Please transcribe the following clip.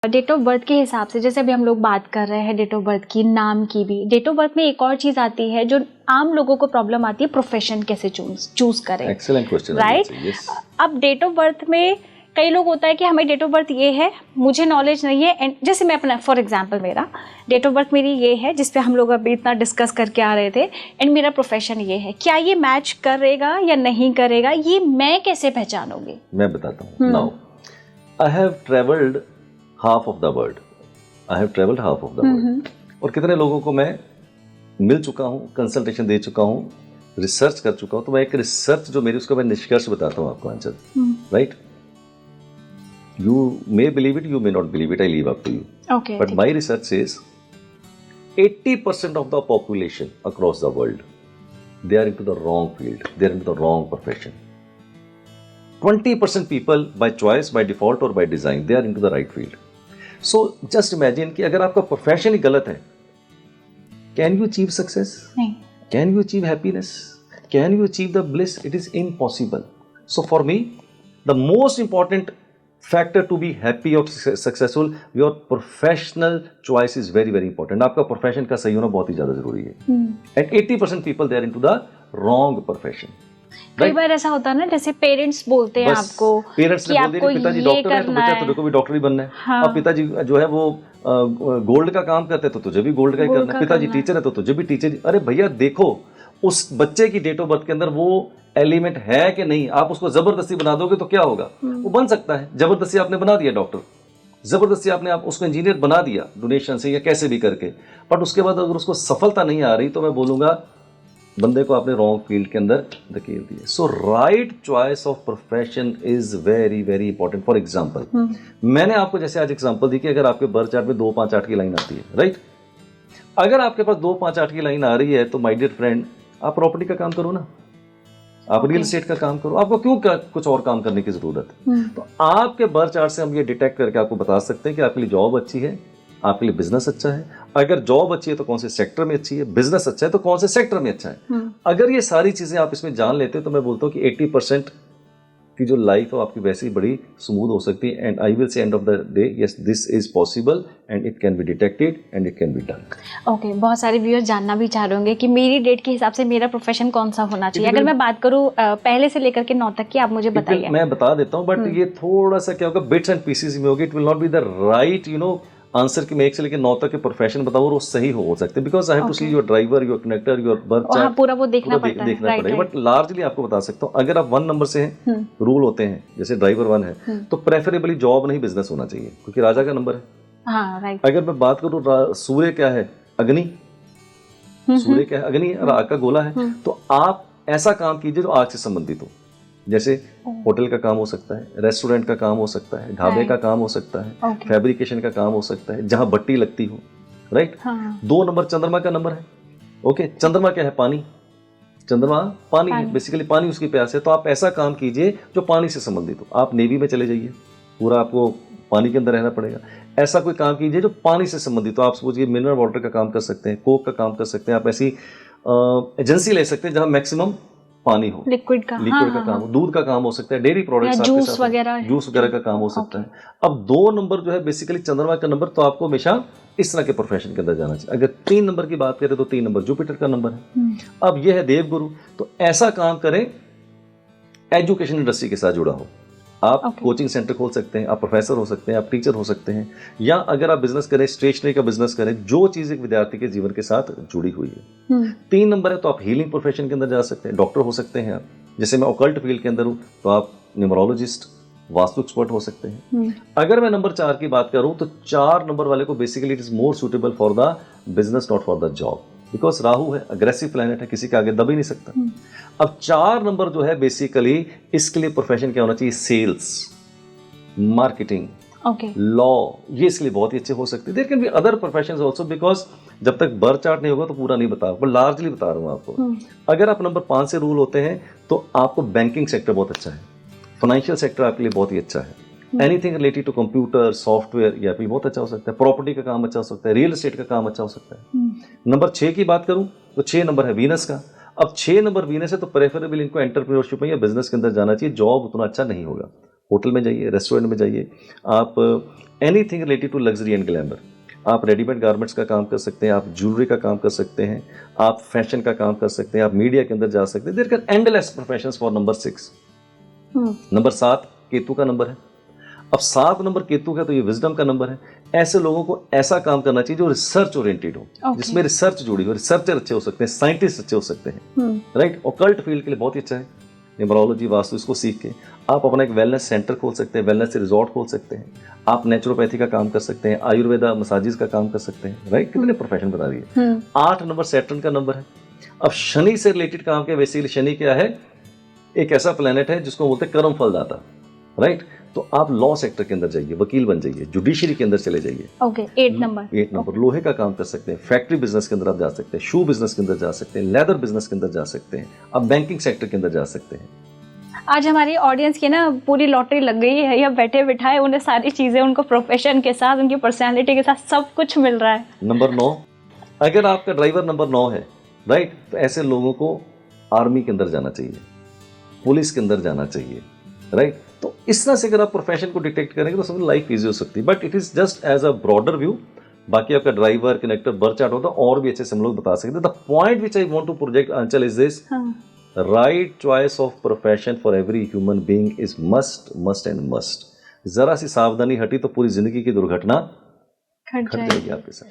Date of birth के हिसाब से, जैसे अभी हम लोग बात कर रहे हैं डेट ऑफ बर्थ की, नाम की भी, डेट ऑफ बर्थ में एक और चीज आती है जो आम लोगों को प्रॉब्लम आती है, प्रोफेशन कैसे चूज करें। Excellent question, right. अब डेट ऑफ बर्थ में कई लोग होता है कि हमारी डेट ऑफ बर्थ ये है, मुझे नॉलेज नहीं है, एंड जैसे मैं अपना फॉर एग्जांपल, मेरा डेट ऑफ बर्थ मेरी ये है जिस पे हम लोग अभी इतना डिस्कस करके आ रहे थे, एंड मेरा प्रोफेशन ये है, क्या ये मैच करेगा या नहीं करेगा, ये मैं कैसे पहचानूंगी? मैं बताता हूँ। Now I have travelled half of the world, और कितने लोगों को मैं मिल चुका हूँ, कंसल्टेशन दे चुका हूँ, रिसर्च कर चुका हूँ। तो मैं एक रिसर्च जो मेरी, उसका मैं निष्कर्ष बताता हूँ आपको answer. Right, you may believe it, you may not believe it, I leave up to you. Okay. But my research says 80% of the population across the world, they are into the wrong field, they are into the wrong profession. 20% people by choice, by default or by design, they are into the right field. So just imagine कि अगर आपका profession ही गलत है, can you achieve success? नहीं. Can you achieve happiness? Can you achieve the bliss? It is impossible. So for me, the most important factor to be happy or successful, your professional choice is very very important. आपका profession का सही होना बहुत ही ज्यादा जरूरी है। And 80% people they are into the wrong profession. कई बार ऐसा होता है ना, जैसे पेरेंट्स बोलते हैं आपको, पेरेंट्स ने बोल दिया कि पिताजी डॉक्टर है तो बच्चा तेरे को भी डॉक्टर ही बनना है। हाँ। अब पिताजी जो है वो गोल्ड का काम करते हैं तो तुझे भी गोल्ड का ही करना है। पिताजी टीचर है तो तुझे भी टीचर। अरे भैया देखो, उस बच्चे की डेट ऑफ बर्थ के अंदर वो एलिमेंट है कि नहीं, आप उसको जबरदस्ती बना दोगे तो क्या होगा? वो बन सकता है। जबरदस्ती आपने बना दिया डॉक्टर, जबरदस्ती आपने आप उसको इंजीनियर बना दिया डोनेशन से या कैसे भी करके, बट उसके बाद अगर उसको सफलता नहीं आ रही तो मैं बोलूंगा बंदे को आपने रॉन्ग फील्ड के अंदर धकेल दिया। So right choice of profession is very very important. For example, मैंने आपको जैसे आज एग्जाम्पल दी कि अगर आपके बर्थ चार्ट में 2 5 8 की लाइन आती है, राइट, अगर आपके पास 2 5 8 की लाइन आ रही है तो माय डियर फ्रेंड, आप प्रॉपर्टी का काम करो ना, आप रियल एस्टेट का काम करो, आपको क्यों कुछ और काम करने की जरूरत है? तो आपके बर्थ चार्ट से हम ये डिटेक्ट करके आपको बता सकते हैं कि आपके लिए जॉब अच्छी है, आपके लिए बिजनेस अच्छा है। अगर जॉब अच्छी है तो कौन से सेक्टर में अच्छी है, बिजनेस अच्छा है तो कौन से सेक्टर में अच्छा है। अगर ये सारी चीजें आप इसमें जान लेते हैं तो मैं बोलता हूँ कि 80% की जो लाइफ है आपकी वैसे ही बड़ी स्मूथ हो सकती है। And I will say end of the day, yes this is possible and it can be detected and it can be done. Okay, बहुत सारे व्यूअर्स जानना भी चाह रहे होंगे कि मेरी डेट के हिसाब से मेरा प्रोफेशन कौन सा होना चाहिए। अगर मैं बात करूँ पहले से लेकर के 9 तक की, आप मुझे बताइए। मैं बता देता हूँ, बट ये थोड़ा सा क्या होगा, बिट्स एंड पीसेस में होगी। It will not be the right answer कि मैं 1 से लेकर 9 तक के प्रोफेशन बताऊँ और वो सही हो सकते हैं, because I have to see your driver, your connector, your birth chart, पूरा वो देखना पड़ेगा। बट लार्जली आपको बता सकता हूँ, अगर आप 1 नंबर से हैं, रूल होते हैं जैसे ड्राइवर 1 है तो प्रेफरेबली जॉब नहीं बिजनेस होना चाहिए, क्योंकि राजा का नंबर है। हाँ, राइट। अगर मैं बात करूँ सूर्य क्या है, अग्नि, सूर्य क्या है, अग्नि, आग का गोला है। तो आप ऐसा काम कीजिए जो आग से संबंधित हो, जैसे होटल का काम हो सकता है, रेस्टोरेंट का काम हो सकता है, ढाबे का काम हो सकता है, फैब्रिकेशन का काम हो सकता है, जहां भट्टी लगती हो, राइट। 2 नंबर चंद्रमा का नंबर है। ओके, चंद्रमा क्या है? पानी। चंद्रमा पानी है, बेसिकली पानी उसकी प्यास है। तो आप ऐसा काम कीजिए जो पानी से संबंधित हो। आप नेवी में चले जाइए, पूरा आपको पानी के अंदर रहना पड़ेगा। ऐसा कोई काम कीजिए जो पानी से संबंधित हो। आप सोचिए मिनरल वाटर का काम कर सकते हैं, कोक का काम कर सकते हैं, आप ऐसी एजेंसी ले सकते हैं जहां मैक्सिमम पानी हो, लिक्विड का काम हो, दूध का काम हो सकता है, डेयरी प्रोडक्ट्स, जूस वगैरह का काम हो सकता है। अब 2 नंबर जो है बेसिकली चंद्रमा का नंबर, तो आपको हमेशा इस तरह के प्रोफेशन के अंदर जाना चाहिए। अगर 3 नंबर की बात करें तो 3 नंबर जुपिटर का नंबर है। अब यह है देवगुरु, तो ऐसा काम करें एजुकेशन इंडस्ट्री के साथ जुड़ा हो। आप कोचिंग सेंटर खोल सकते हैं, आप प्रोफेसर हो सकते हैं, आप टीचर हो सकते हैं, या अगर आप बिजनेस करें, स्टेशनरी का बिजनेस करें, जो चीज एक विद्यार्थी के जीवन के साथ जुड़ी हुई है। 3 नंबर है तो आप हीलिंग प्रोफेशन के अंदर जा सकते हैं, डॉक्टर हो सकते हैं आप। जैसे मैं ऑकल्ट फील्ड के अंदर हूँ तो आप न्यूमरोलॉजिस्ट, वास्तु एक्सपर्ट हो सकते हैं। अगर मैं नंबर 4 की बात करूं तो 4 नंबर वाले को basically it is more suitable for the business, not for the job, because Rahu है, अग्रेसिव प्लैनेट है, किसी के आगे दब ही नहीं सकता। अब 4 नंबर जो है बेसिकली इसके लिए प्रोफेशन क्या होना चाहिए? सेल्स, मार्केटिंग, लॉ, ये इसलिए बहुत ही अच्छे हो सकते हैं। There can be other professions also, because जब तक बर्थ चार्ट नहीं होगा तो पूरा नहीं बता, पर लार्जली बता रहा हूँ आपको। अगर आप नंबर 5 से रूल होते हैं तो आपको बैंकिंग सेक्टर बहुत अच्छा है, फाइनेंशियल सेक्टर आपके लिए बहुत ही अच्छा है, anything related to computer, software, ये आपके लिए बहुत अच्छा हो सकता है, प्रॉपर्टी का काम अच्छा हो सकता है, रियल एस्टेट का काम अच्छा हो सकता है। नंबर 6 की बात करूं तो 6 नंबर है वीनस का। अब 6 नंबर वीनस है तो प्रेफरेबल इनको एंटरप्रेन्योरशिप में या बिजनेस के अंदर जाना चाहिए, जॉब उतना अच्छा नहीं होगा। होटल में जाइए, रेस्टोरेंट में जाइए, आप anything related to luxury and glamour, आप रेडीमेड गारमेंट्स का काम कर सकते हैं, आप ज्वेलरी का काम कर सकते हैं, आप फैशन का काम कर सकते हैं, आप मीडिया के अंदर जा सकते हैं। There can endless professions for number 6। Number 7 Ketu का नंबर है। अब 7 नंबर केतु का, तो ये विजडम का नंबर है। ऐसे लोगों को ऐसा काम करना चाहिए जो रिसर्च ओरिएंटेड हो, जिसमें रिसर्च जुड़ी हो। रिसर्चर अच्छे हो सकते हैं, साइंटिस्ट अच्छे हो सकते हैं, राइट। ऑकल्ट फील्ड के लिए बहुत ही अच्छा है न्यूमरोलॉजी, वास्तु, इसको सीख के आप अपना एक वेलनेस सेंटर खोल सकते हैं, वेलनेस रिजॉर्ट खोल सकते हैं, आप नेचुरोपैथी का काम कर सकते हैं, आयुर्वेदा मसाजिज का काम कर सकते हैं, राइट। कितने प्रोफेशन बता दिए। 8 नंबर सैटर्न का नंबर है। अब शनि से रिलेटेड काम के, बेसिकली शनि क्या है, एक ऐसा प्लेनेट है जिसको बोलते हैं कर्म फलदाता, राइट। तो आप लॉ सेक्टर के अंदर जाइए, वकील बन जाइए, जुडिशरी के अंदर चले जाइए। ओके, 8 नंबर लोहे का काम कर सकते हैं, फैक्ट्री बिजनेस के अंदर आप जा सकते हैं, शू बिजनेस के अंदर जा सकते हैं, लेदर बिजनेस के अंदर जा सकते हैं, आप बैंकिंग सेक्टर के अंदर जा सकते हैं। आज हमारी ऑडियंस की ना पूरी लॉटरी लग गई है, या बैठे बिठाए उन्हें सारी चीजें उनको प्रोफेशन के साथ, उनकी पर्सनैलिटी के साथ सब कुछ मिल रहा है। नंबर 9, अगर आपका ड्राइवर नंबर 9 है, राइट, तो ऐसे लोगों को आर्मी के अंदर जाना चाहिए, पुलिस के अंदर जाना चाहिए, राइट। तो इस तरह से अगर आप प्रोफेशन को डिटेक्ट करेंगे तो समझ लाइफ ईजी हो सकती है। But it is just as a broader view. बाकी आपका ड्राइवर, कनेक्टर, बर्थ चार्ट होता है और भी अच्छे से हम लोग बता सकते हैं। The point which I want to project, Anchal, is this: right choice of profession for every human being is must and must. जरा सी सावधानी हटी तो पूरी जिंदगी की दुर्घटना घट जाएगी आपके साथ।